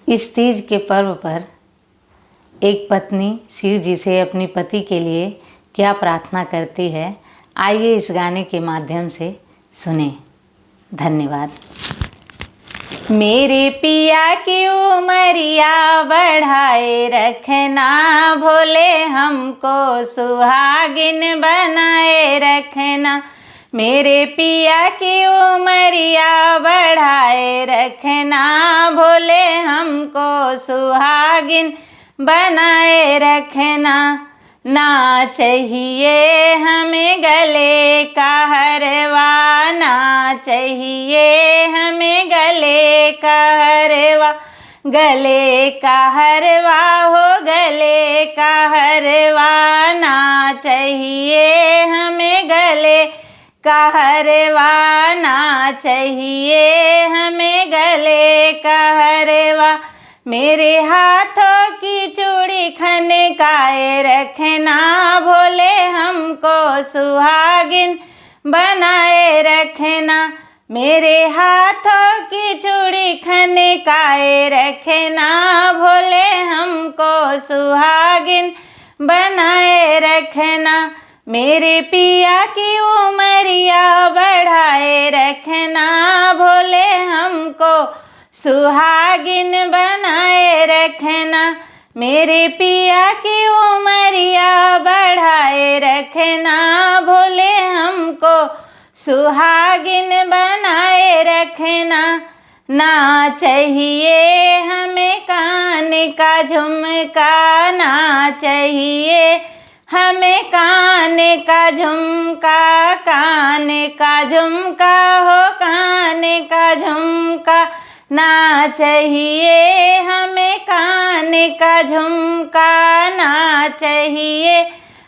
इस तीज के पर्व पर एक पत्नी शिव जी से अपनी पति के लिए क्या प्रार्थना करती है, आइए इस गाने के माध्यम से सुने। धन्यवाद। मेरे पिया की उमरिया बढ़ाए रखना, भोले हमको सुहागिन बनाए रखना। मेरे पिया की उमरिया बढ़ाए रखना, भोले हमको सुहागिन बनाए रखना। ना चाहिए हमें गले का हरवा, ना चाहिए हमें गले का हरवा। गले का हरवा हो, गले का हरवा, ना चाहिए हमें गले का हरवा, ना चाहिए हमें गले का हरवा। मेरे हाथों की चूड़ी खनकाए रखना, भोले हमको सुहागिन बनाए रखना। मेरे हाथों की चूड़ी खनकाए रखना, भोले हमको सुहागिन बनाए रखना। मेरे पिया की उमरिया बढ़ाए रखना, भोले हमको सुहागिन बनाए रखना। मेरे पिया की उमरिया बढ़ाए रखना, भोले हमको सुहागिन बनाए रखना। ना चाहिए हमें कान का झुमका, ना चाहिए हमें कान का झुमका। कान का झुमका हो, कान का झुमका, ना चाहिए हमें कान का झुमका। ना चाहिए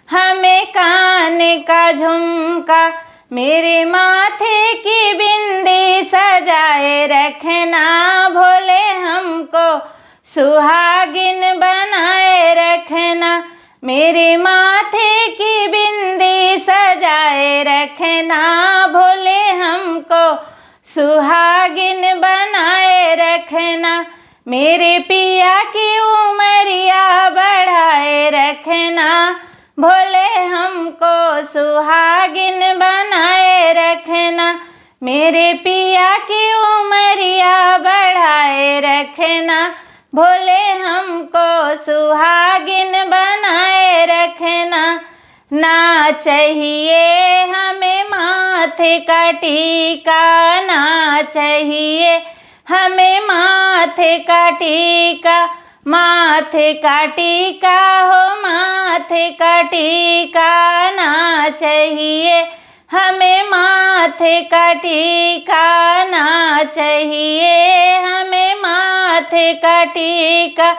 हमें कान का झुमका। मेरे माथे की बिंदी सजाए रखना, भोले हमको सुहागिन बनाए रखना। मेरे माथे की बिंदी सजाए रखना, भोले हमको सुहागिन बनाए रखना। मेरे पिया की उमरिया बढ़ाए रखना, भोले हमको सुहागिन बनाए रखना। मेरे पिया की उमरिया बढ़ाए रखना, भोले हमको सुहागिन बनाए रखना। ना चाहिए हमें माथे का टीका, ना चाहिए हमें माथे का टीका। माथे का टीका हो, माथे का टीका, ना चाहिए हमें माथे का टीका। ना चाहिए हमें माथे का टीका।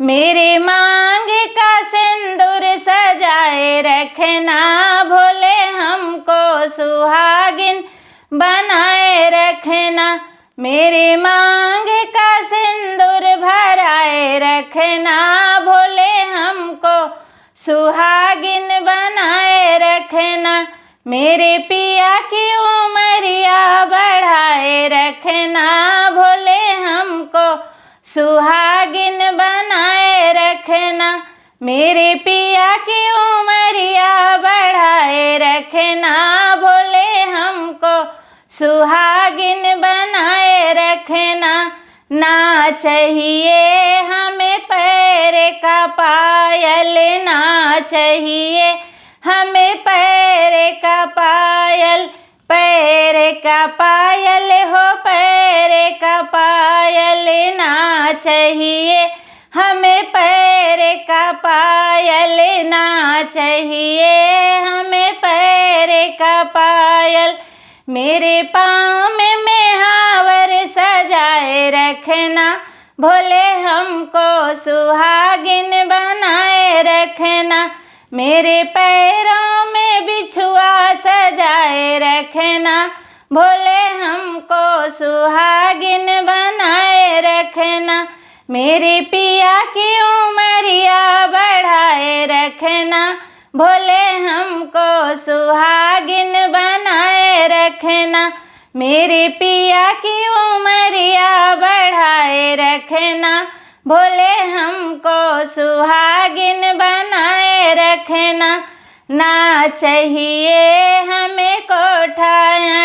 मेरे मांग का सिंदूर सजाए रखना, भोले हमको सुहागिन बनाए रखना। मेरे मांग का सिंदूर भराए रखना, भोले हमको सुहागिन बनाए रखना। मेरे पिया की उमरिया बढ़ाए रखना, भोले हमको सुहागिन बनाए रखना। मेरे पिया की उमरिया बढ़ाए रखना, भोले हमको सुहागिन बनाए रखना। ना चाहिए हमें पैर का पायल, ना चाहिए हमें पैर का पायल। पैर का पायल हो, पैर का पायल, ना चाहिए हमें पैर का पायल। ना चाहिए हमें पैर का पायल। मेरे पाँव में मेहावर सजाए रखना, भोले हमको सुहागिन बनाए रखना। मेरे पैरों में बिछुआ सजाए रखना, भोले हमको सुहागिन बनाए रखना। मेरे पिया की उमरिया बढ़ाए रखना, भोले हमको सुहागिन बनाए रखना। मेरे पिया की उमरिया बढ़ाए रखना, भोले हमको सुहागिन बनाए रखना। ना चाहिए हमें कोठा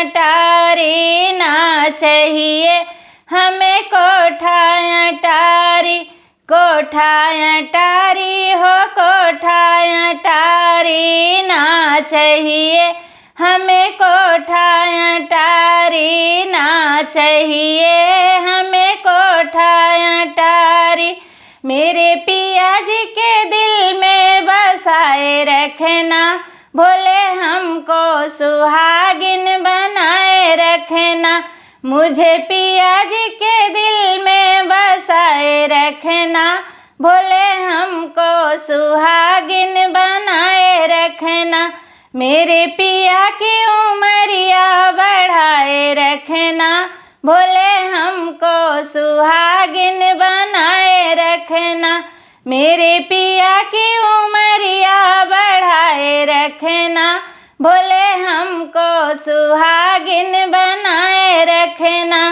अटारी, ना चाहिए हमें कोठा अटारी, कोठा अटारी हो कोठा अटारी, ना चाहिए हमें कोठा अटारी, ना चाहिए हमें कोठा अटारी। मेरे पिया जी के दिल में बसाए रखना, भोले हमको सुहागिन बनाए रखना। मुझे पिया जी के दिल में बसाए रखना, भोले हमको सुहागिन बनाए रखना। मेरे पिया की उमरिया बढ़ाए रखना, भोले हमको सुहागिन बनाए रखना। मेरे पिया की उमरिया बढ़ाए रखना, भोले हमको सुहागिन बनाए रखना।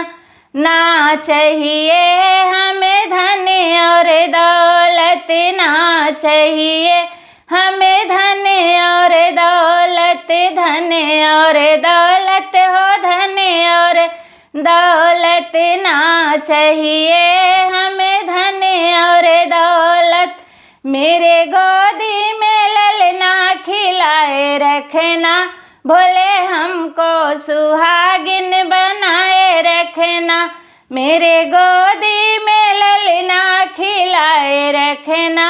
ना चाहिए हमें धन और दौलत, ना चाहिए हमें धन और दौलत, धन और दौलत हो धन और दौलत, ना चाहिए हमें धन और दौलत। मेरे गोदी में ललना खिलाए रखना, भोले हमको सुहागिन बनाए रखना। मेरे गोदी में ललना खिलाए रखना,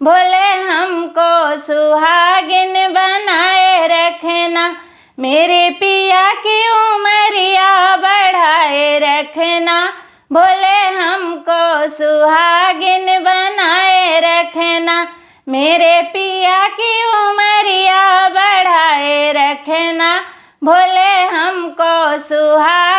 भोले हमको सुहागिन बनाए रखना। मेरे पिया की उमरिया बढ़ाए रखना, भोले हमको सुहागिन बनाए रखना। मेरे पिया की उमरिया बढ़ाए रखना, भोले हमको सुहागिन